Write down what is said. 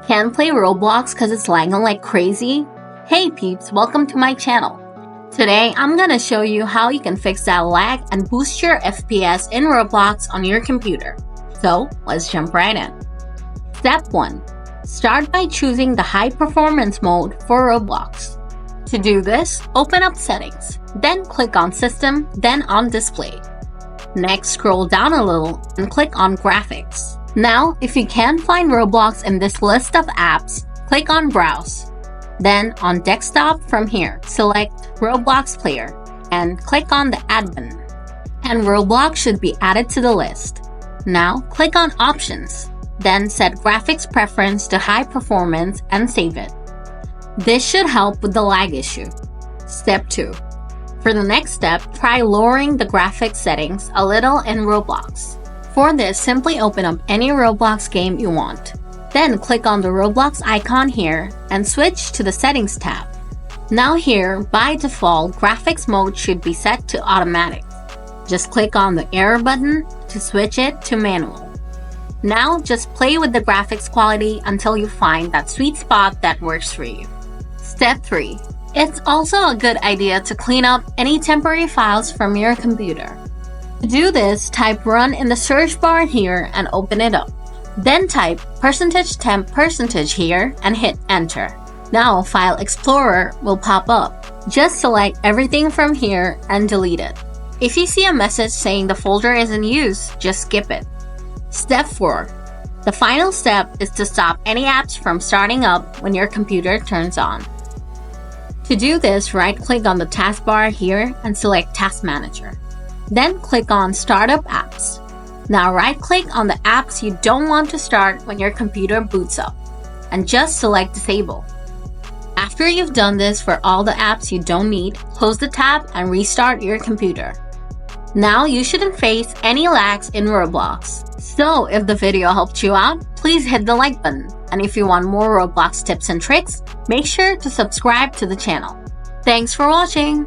Can't play Roblox because it's lagging like crazy? Hey peeps, welcome to my channel. Today, I'm gonna show you how you can fix that lag and boost your FPS in Roblox on your computer. So, let's jump right in. Step 1. Start by choosing the high performance mode for Roblox. To do this, open up Settings, then click on System, then on Display. Next, scroll down a little and click on Graphics. Now, if you can't find Roblox in this list of apps, click on Browse. Then on Desktop from here, select Roblox Player and click on the Add button. And Roblox should be added to the list. Now, click on Options. Then set Graphics Preference to High Performance and save it. This should help with the lag issue. Step 2. For the next step, try lowering the graphics settings a little in Roblox. For this, simply open up any Roblox game you want. Then click on the Roblox icon here and switch to the Settings tab. Now here, by default, graphics mode should be set to automatic. Just click on the arrow button to switch it to manual. Now just play with the graphics quality until you find that sweet spot that works for you. Step 3. It's also a good idea to clean up any temporary files from your computer. To do this, type run in the search bar here and open it up. Then type %temp% here and hit enter. Now File Explorer will pop up. Just select everything from here and delete it. If you see a message saying the folder is in use, just skip it. Step 4. The final step is to stop any apps from starting up when your computer turns on. To do this, right-click on the taskbar here and select Task Manager. Then click on Startup Apps. Now right-click on the apps you don't want to start when your computer boots up, and just select Disable. After you've done this for all the apps you don't need, close the tab and restart your computer. Now you shouldn't face any lags in Roblox. So if the video helped you out, please hit the like button. And if you want more Roblox tips and tricks, make sure to subscribe to the channel. Thanks for watching!